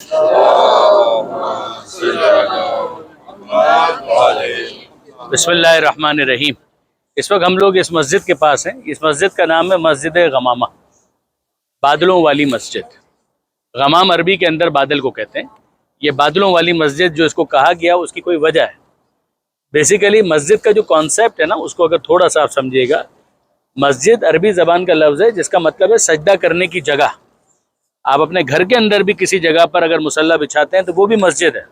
बिस्मिल्लाहिर्रहमानिर्रहीम। इस वक्त हम लोग इस मस्जिद के पास हैं। इस मस्जिद का नाम है मस्जिद गमामा, बादलों वाली मस्जिद। गमाम अरबी के अंदर बादल को कहते हैं। ये बादलों वाली मस्जिद जो इसको कहा गया उसकी कोई वजह है। बेसिकली मस्जिद का जो कॉन्सेप्ट है ना, उसको अगर थोड़ा सा आप समझिएगा, मस्जिद अरबी ज़बान का लफ्ज़ है जिसका मतलब है सजदा करने की जगह। आप अपने घर के अंदर भी किसी जगह पर अगर मुसल्ला बिछाते हैं तो वो भी मस्जिद है,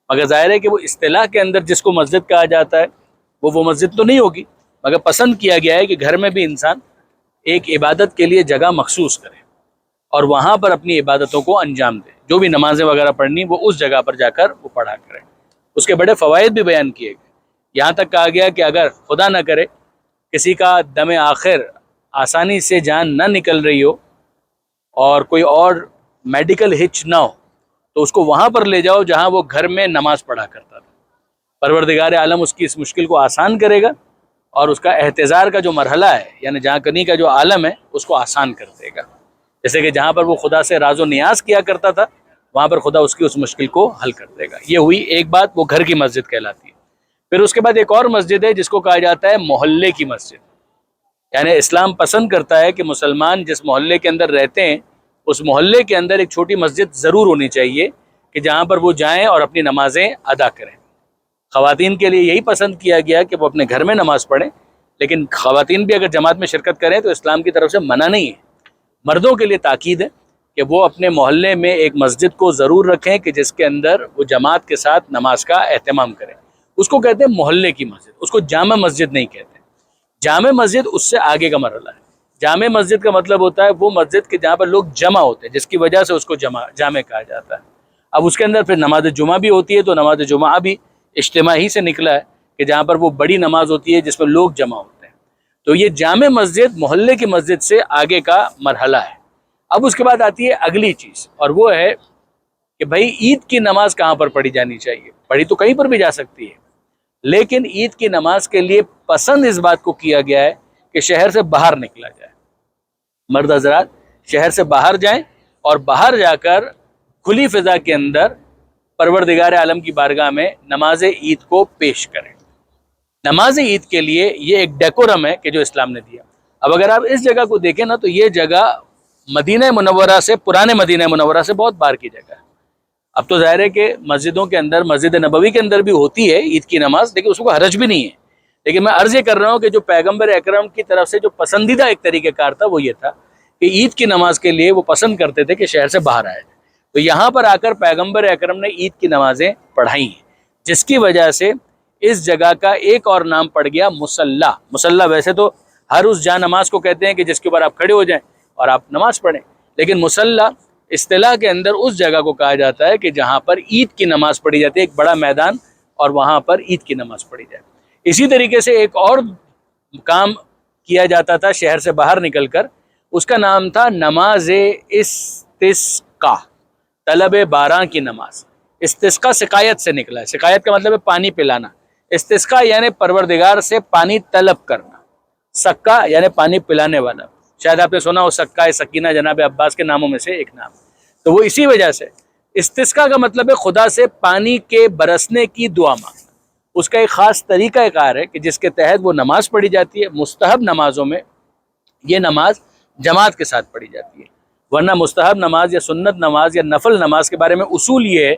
मगर ज़ाहिर है कि वो इस्तिलाह के अंदर जिसको मस्जिद कहा जाता है वो मस्जिद तो नहीं होगी। मगर पसंद किया गया है कि घर में भी इंसान एक इबादत के लिए जगह मखसूस करे और वहाँ पर अपनी इबादतों को अंजाम दे। जो भी नमाज़ें वगैरह पढ़नी वो उस जगह पर जाकर वो पढ़ा करें। उसके बड़े फ़वाइद भी बयान किए गए। यहाँ तक कहा गया कि अगर खुदा न करे किसी का दम आखिर आसानी से जान ना निकल रही हो और कोई और मेडिकल हिच ना हो तो उसको वहाँ पर ले जाओ जहाँ वो घर में नमाज पढ़ा करता था। परवरदिगार आलम उसकी इस मुश्किल को आसान करेगा और उसका एहतज़ार का जो मरहला है, यानी जहाँ कनी का जो आलम है, उसको आसान कर देगा। जैसे कि जहाँ पर वो खुदा से राज़ो नियाज किया करता था वहाँ पर खुदा उसकी उस मुश्किल को हल कर देगा। ये हुई एक बात, वो घर की मस्जिद कहलाती है। फिर उसके बाद एक और मस्जिद है जिसको कहा जाता है मोहल्ले की मस्जिद। यानी इस्लाम पसंद करता है कि मुसलमान जिस मोहल्ले के अंदर रहते हैं उस मोहल्ले के अंदर एक छोटी मस्जिद ज़रूर होनी चाहिए कि जहाँ पर वो जाएं और अपनी नमाज़ें अदा करें। ख़वातीन के लिए यही पसंद किया गया कि वो अपने घर में नमाज़ पढ़ें, लेकिन ख़वातीन भी अगर जमात में शिरकत करें तो इस्लाम की तरफ से मना नहीं है। मर्दों के लिए ताकीद है कि वो अपने मोहल्ले में एक मस्जिद को ज़रूर रखें कि जिसके अंदर वो जमात के साथ नमाज का एहतमाम करें। उसको कहते हैं मोहल्ले की मस्जिद, उसको जामा मस्जिद नहीं कहते। जामे मस्जिद उससे आगे का मरहला है। जामे मस्जिद का मतलब होता है वो मस्जिद के जहाँ पर लोग जमा होते हैं, जिसकी वजह से उसको जामे कहा जाता है। अब उसके अंदर फिर नमाज जुमा भी होती है, तो नमाज जुमा भी इज्तिमा ही से निकला है कि जहाँ पर वो बड़ी नमाज होती है जिसमें लोग जमा होते हैं। तो ये जामे मस्जिद मोहल्ले की मस्जिद से आगे का मरहला है। अब उसके बाद आती है अगली चीज़, और वो है कि भाई ईद की नमाज कहाँ पर पढ़ी जानी चाहिए। पढ़ी तो कहीं पर भी जा सकती है, लेकिन ईद की नमाज के लिए पसंद इस बात को किया गया है कि शहर से बाहर निकला जाए। मर्द हजरात शहर से बाहर जाएं और बाहर जाकर खुली फिजा के अंदर परवरदिगार आलम की बारगाह में नमाज ईद को पेश करें। नमाज ईद के लिए ये एक डेकोरम है कि जो इस्लाम ने दिया। अब अगर आप इस जगह को देखें ना, तो ये जगह मदीना मुनव्वरा से, पुराने मदीना मुनव्वरा से बहुत बाहर की जगह है। अब तो ज़ाहिर है कि मस्जिदों के अंदर, मस्जिद नबवी के अंदर भी होती है ईद की नमाज, लेकिन उसको हरज भी नहीं है। लेकिन मैं अर्ज़ ये कर रहा हूँ कि जो पैगम्बर अकरम की तरफ से जो पसंदीदा एक तरीक़ेकार था वो ये था कि ईद की नमाज के लिए वो पसंद करते थे कि शहर से बाहर आए। तो यहाँ पर आकर पैगम्बर अकरम ने ईद की नमाज़ें पढ़ाई हैं, जिसकी वजह से इस जगह का एक और नाम पड़ गया मुसल्ला। मुसल्ला वैसे तो हर उस जा नमाज को कहते हैं कि जिसके ऊपर आप खड़े हो जाएं और आप नमाज पढ़ें, लेकिन मुसल्ला इस्तिलाह के अंदर उस जगह को कहा जाता है कि जहाँ पर ईद की नमाज पढ़ी जाती है, एक बड़ा मैदान, और वहाँ पर ईद की नमाज पढ़ी जाए। इसी तरीके से एक और काम किया जाता था शहर से बाहर निकलकर, उसका नाम था नमाज इस्तिस्का, तलब बारां की नमाज। इस्तिस्का शिकायत से निकला है। शिकायत का मतलब है पानी पिलाना। इस्तिस्का यानी परवरदिगार से पानी तलब करना। सक्का यानी पानी पिलाने वाला। शायद आपने सुना हो सक्का सकीना जनाब अब्बास के नामों में से एक नाम। तो वो इसी वजह से इस्तिस्का का मतलब है खुदा से पानी के बरसने की दुआ मांगना। उसका एक ख़ास तरीका कार है कि जिसके तहत वो नमाज पढ़ी जाती है। मुस्तहब नमाजों में ये नमाज जमात के साथ पढ़ी जाती है, वरना मुस्तहब नमाज या सुन्नत नमाज या नफल नमाज के बारे में उसूल ये है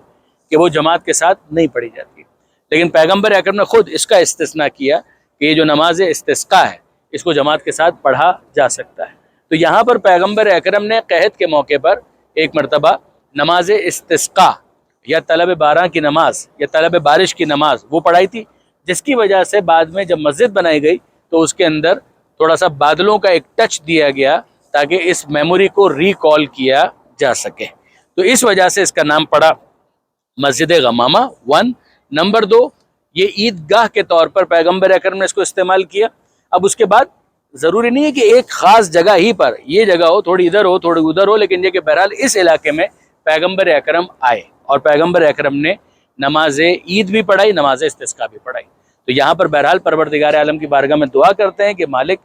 कि वो जमात के साथ नहीं पढ़ी जाती। लेकिन पैगम्बर अकरम ने खुद इसका इस्तिस्ना किया कि ये जो नमाज इस्तिस्का है इसको जमात के साथ पढ़ा जा सकता है। तो यहाँ पर पैगम्बर अकरम ने कहत के मौके पर एक मरतबा नमाज इस्तिस्का या तलब बारां की नमाज या तलब बारिश की नमाज वो पढ़ाई थी, जिसकी वजह से बाद में जब मस्जिद बनाई गई तो उसके अंदर थोड़ा सा बादलों का एक टच दिया गया ताकि इस मेमोरी को रिकॉल किया जा सके। तो इस वजह से इसका नाम पड़ा मस्जिद गमामा। 1 नंबर 2, ये ईदगाह के तौर पर पैगम्बर अकरम ने इसको इस्तेमाल किया। अब उसके बाद ज़रूरी नहीं है कि एक ख़ास जगह ही पर ये जगह हो, थोड़ी इधर हो थोड़ी उधर हो, लेकिन ये कि बहरहाल इस इलाके में पैगम्बर अकरम आए और पैगम्बर अकरम ने नमाज ईद भी पढ़ाई, नमाज इस्तिस्का भी पढ़ाई। तो यहाँ पर बहरहाल परवरदिगार आलम की बारगाह में दुआ करते हैं कि मालिक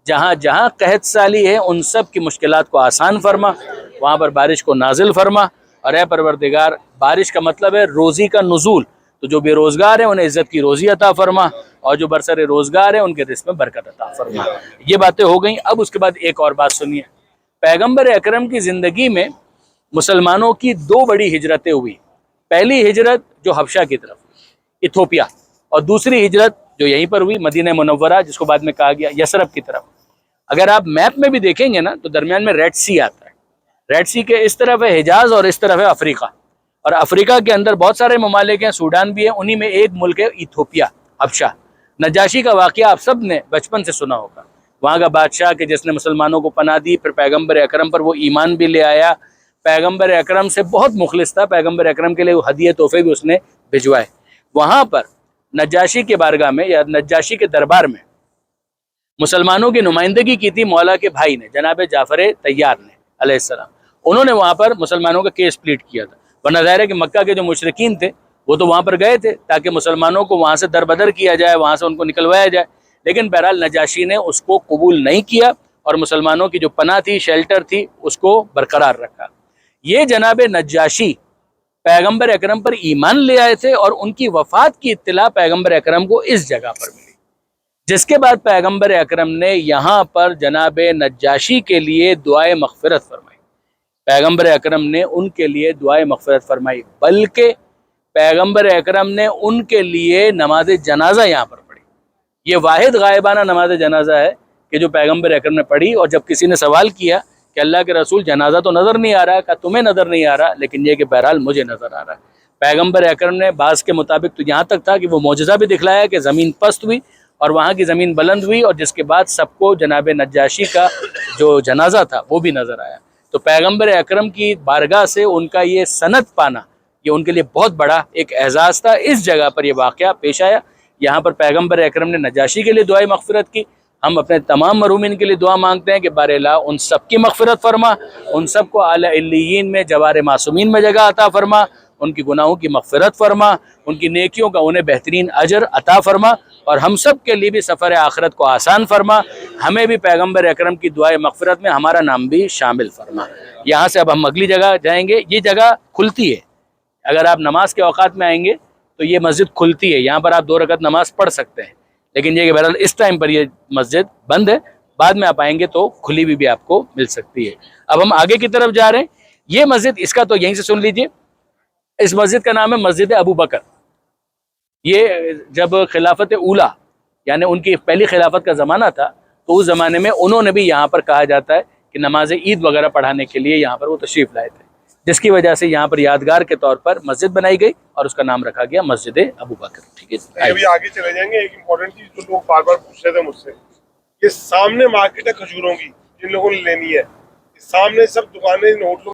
जहाँ जहाँ कहत साली है उन सब की मुश्किलात को आसान फरमा, वहाँ पर बारिश को नाजिल फरमा اور اے پروردگار بارش کا مطلب ہے روزی کا نزول، تو جو بے روزگار ہیں انہیں عزت کی روزی عطا فرما، اور جو برسر روزگار ہیں ان کے رزق میں برکت عطا فرما۔ یہ باتیں ہو گئیں۔ اب اس کے بعد ایک اور بات سنیے، پیغمبر اکرم کی زندگی میں مسلمانوں کی دو بڑی ہجرتیں ہوئی۔ پہلی ہجرت جو حبشہ کی طرف، ایتھوپیا، اور دوسری ہجرت جو یہیں پر ہوئی مدینہ منورہ، جس کو بعد میں کہا گیا یثرب کی طرف۔ اگر آپ میپ میں بھی دیکھیں گے نا تو درمیان میں ریڈ سی آتا ہے، ریڈ سی کے اس طرف ہے حجاز اور اس طرف ہے افریقہ، اور افریقہ کے اندر بہت سارے ممالک ہیں، سوڈان بھی ہے، انہی میں ایک ملک ہے ایتھوپیا، حبشہ۔ نجاشی کا واقعہ آپ سب نے بچپن سے سنا ہوگا، وہاں کا بادشاہ کہ جس نے مسلمانوں کو پناہ دی، پھر پیغمبر اکرم پر وہ ایمان بھی لے آیا، پیغمبر اکرم سے بہت مخلص تھا، پیغمبر اکرم کے لیے وہ ہدیے تحفے بھی اس نے بھجوائے۔ وہاں پر نجاشی کے بارگاہ میں یا نجاشی کے دربار میں مسلمانوں کی نمائندگی کی تھی مولا کے بھائی نے، جناب جعفر طیار نے علیہ السلام۔ انہوں نے وہاں پر مسلمانوں کا کیس پلیٹ کیا تھا، ورنہ ظاہر ہے کہ مکہ کے جو مشرکین تھے وہ تو وہاں پر گئے تھے تاکہ مسلمانوں کو وہاں سے دربدر کیا جائے، وہاں سے ان کو نکلوایا جائے، لیکن بہرحال نجاشی نے اس کو قبول نہیں کیا اور مسلمانوں کی جو پناہ تھی، شیلٹر تھی، اس کو برقرار رکھا۔ یہ جناب نجاشی پیغمبر اکرم پر ایمان لے آئے تھے، اور ان کی وفات کی اطلاع پیغمبر اکرم کو اس جگہ پر ملی، جس کے بعد پیغمبر اکرم نے یہاں پر جناب نجاشی کے لیے دعائے مغفرت فرمائی۔ پیغمبر اکرم نے ان کے لیے دعائے مغفرت فرمائی، بلکہ پیغمبر اکرم نے ان کے لیے نماز جنازہ یہاں پر پڑھی۔ یہ واحد غائبانہ نماز جنازہ ہے کہ جو پیغمبر اکرم نے پڑھی، اور جب کسی نے سوال کیا کہ اللہ کے رسول جنازہ تو نظر نہیں آ رہا، کہ تمہیں نظر نہیں آ رہا، لیکن یہ کہ بہرحال مجھے نظر آ رہا ہے۔ پیغمبر اکرم نے بعض کے مطابق تو یہاں تک تھا کہ وہ معجزہ بھی دکھلایا کہ زمین پست ہوئی اور وہاں کی زمین بلند ہوئی، اور جس کے بعد سب کو جناب نجاشی کا جو جنازہ تھا وہ بھی نظر آیا۔ تو پیغمبر اکرم کی بارگاہ سے ان کا یہ سند پانا، یہ ان کے لیے بہت بڑا ایک اعزاز تھا۔ اس جگہ پر یہ واقعہ پیش آیا، یہاں پر پیغمبر اکرم نے نجاشی کے لیے دعائے مغفرت کی۔ ہم اپنے تمام مرحومین کے لیے دعا مانگتے ہیں کہ بار الہ ان سب کی مغفرت فرما، ان سب کو اعلی علیین میں جوار معصومین میں جگہ عطا فرما، ان کی گناہوں کی مغفرت فرما، ان کی نیکیوں کا انہیں بہترین اجر عطا فرما، اور ہم سب کے لیے بھی سفر آخرت کو آسان فرما، ہمیں بھی پیغمبر اکرم کی دعائے مغفرت میں ہمارا نام بھی شامل فرما۔ یہاں سے اب ہم اگلی جگہ جائیں گے۔ یہ جگہ کھلتی ہے، اگر آپ نماز کے اوقات میں آئیں گے تو یہ مسجد کھلتی ہے، یہاں پر آپ 2 رکعت نماز پڑھ سکتے ہیں، لیکن یہ کہ بہرحال اس ٹائم پر یہ مسجد بند ہے، بعد میں آپ آئیں گے تو کھلی بھی آپ کو مل سکتی ہے۔ اب ہم آگے کی طرف جا رہے ہیں۔ یہ مسجد، اس کا تو یہیں سے سن لیجئے، اس مسجد کا نام ہے مسجد ابو بکر۔ یہ جب خلافت اولیٰ یعنی ان کی پہلی خلافت کا زمانہ تھا تو اس زمانے میں انہوں نے بھی یہاں پر کہا جاتا ہے کہ نماز عید وغیرہ پڑھانے کے لیے یہاں پر وہ تشریف لائے تھے، جس کی وجہ سے یہاں پر یادگار کے طور پر مسجد بنائی گئی اور اس کا نام رکھا گیا مسجد ابو بکر۔ ٹھیک ہے، ابھی آگے چلے جائیں گے۔ ایک امپورٹنٹ چیز جو لوگ بار بار پوچھ رہے تھے مجھ سے، یہ سامنے مارکیٹ ہے کھجوروں کی، جن لوگوں نے لینی ہے، سامنے سب دکانیں ہوٹلوں